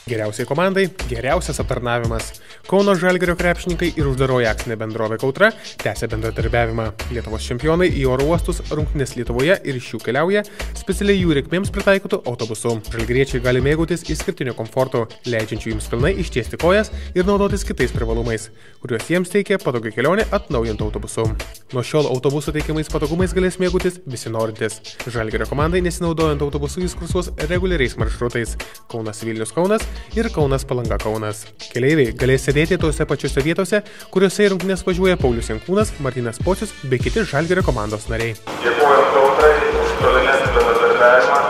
Geriausiai komandai geriausias aptarnavimas. Kauno Žalgirio krepšininkai ir uždaroji akcinė bendrovė Kautra tęsia bendradarbiavimą. Lietuvos čempionai į oro uostus rungtynes Lietuvoje ir iš jų keliauja specialiai jų reikmėms pritaikytų autobusu. Žalgiriečiai gali mėgautis išskirtiniu komfortu, leidžiančiu jums pilnai ištiesti kojas ir naudotis kitais privalumais, kuriuos jiems teikia patogi kelionė atnaujintų autobusu. Nuo šiol autobuso teikiamais patogumais galės mėgautis visi norintys. Žalgirio komandai nesinaudojant autobusu jis kursuos reguliariais maršrutais Kaunas Vilnius Kaunas ir Kaunas Palanga Kaunas. Keleiviai galės sėdėti tose pačiose vietose, kuriuose į rungtynes važiuoja Paulius Jankūnas, Martynas Pocius bei kiti Žalgirio komandos nariai. Dėkojam Kautrai už tolimesnį bendradarbiavimą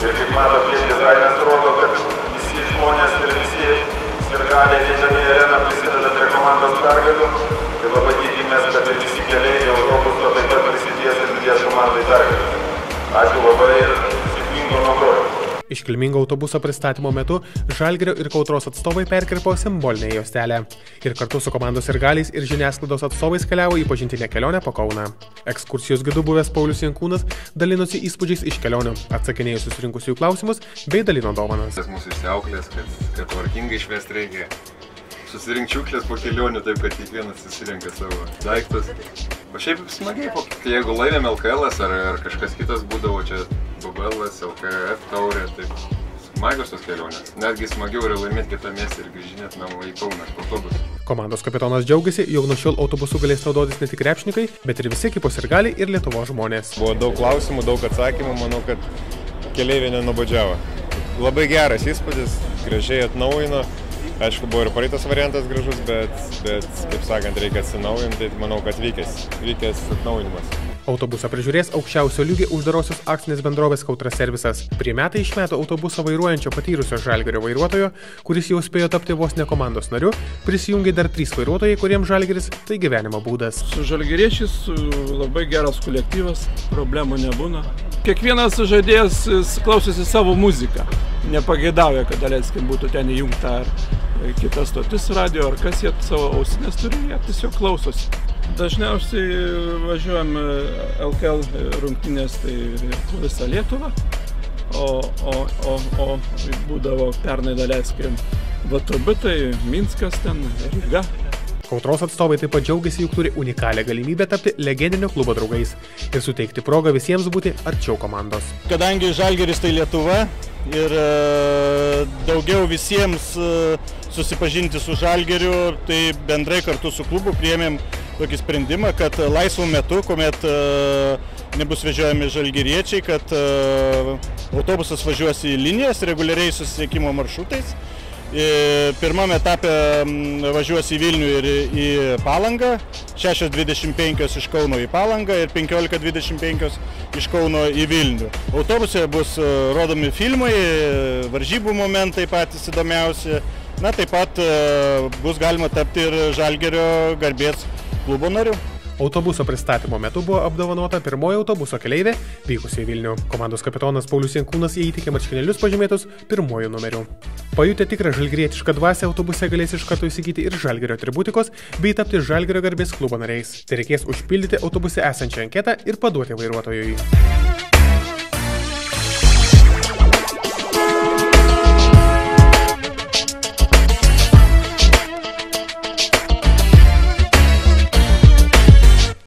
ir kaip matot, kiek dizainas rodo, kad visi žmonės ir visi sirgaliai ateidami į areną prisideda prie komandos pergalių. Ir labai tikimės, kad ir visi keleiviai autobuso taip pat prisidės ir didės komandai pergalių. Ačiū labai ir sėkmingo naudojo. Iškilmingo autobuso pristatymo metu Žalgirio ir Kautros atstovai perkirpo simbolinę juostelę. Ir kartu su komandos sirgaliais ir žiniasklaidos atstovais keliavo į pažintinę kelionę po Kauną. Ekskursijos gidu buvęs Paulius Jankūnas dalinosi įspūdžiais iš kelionių, atsakinėjo susirinkusiųjų klausimus bei dalino dovanas. Mūsų išsiauklės, kad tvarkingai išvesti reikia. Susirinkti šiukšlės po kelionių, taip kad kiekvienas susirenka savo daiktus. O šiaip smagiai, jeigu laimėm LKL-as ar kažkas kitas būdavo čia BBL-as, LKF taurė, taip smagios tos kelionės. Netgi smagiau yra laimėti kitą miestą ir grįžinėti namo į Kauną autobusą. Komandos kapitonas džiaugiasi, jog nuo šiol autobusu galės naudotis ne tik krepšininkai, bet ir visi ekipos sirgaliai ir Lietuvos žmonės. Buvo daug klausimų, daug atsakymų, manau, kad keleiviai nenubodžiavo. Labai geras įspūdis, gražiai atnaujino. Aišku, buvo ir praeitas variantas gražus, bet kaip sakant, reikia atsinaujinti, tai manau, kad vykęs atnaujinimas. Autobusą prižiūrės aukščiausio lygio uždarosios akcinės bendrovės Kautra servisas. Prie metai iš metų autobusą vairuojančio patyrusio Žalgirio vairuotojo, kuris jau spėjo tapti vos ne komandos nariu, prisijungė dar 3 vairuotojai, kuriems Žalgiris tai gyvenimo būdas. Su žalgiriečiais labai geras kolektyvas, problemų nebūna. Kiekvienas žaidėjas klausosi savo muziką. Nepageidauja, kad daleiskim būtų ten įjungta ar kitas stotis radio, ar kas jie savo ausinės turi, jie tiesiog klausosi. Dažniausiai važiuojam LKL rungtynės tai visą Lietuvą, o būdavo pernai daleiskim VTB, tai Minskas ten, Ryga. Kautros atstovai taip pat džiaugiasi, juk turi unikalią galimybę tapti legendinio klubo draugais ir suteikti progą visiems būti arčiau komandos. Kadangi Žalgiris tai Lietuva ir daugiau visiems susipažinti su Žalgiriu, tai bendrai kartu su klubu priėmėm tokį sprendimą, kad laisvu metu, kuomet nebus vežiojami žalgiriečiai, kad autobusas važiuos į linijas reguliariai susisiekimo maršrutais. Pirmame etape važiuos į Vilnių ir į Palangą, 6:25 iš Kauno į Palangą ir 15:25 iš Kauno į Vilnių. Autobuse bus rodomi filmai, varžybų momentai patys įdomiausi. Na, taip pat bus galima tapti ir Žalgirio garbės klubo nariu. Autobuso pristatymo metu buvo apdovanota pirmoji autobuso keleivė vykusi į Vilnių. Komandos kapitonas Paulius Jankūnas įteikė marškinėlius pažymėtus pirmuoju numeriu. Pajutę tikrą žalgirietišką dvasią autobuse galės iš karto įsigyti ir Žalgirio atributikos bei tapti Žalgirio garbės klubo nariais. Tai reikės užpildyti autobuse esančią anketą ir paduoti vairuotojui.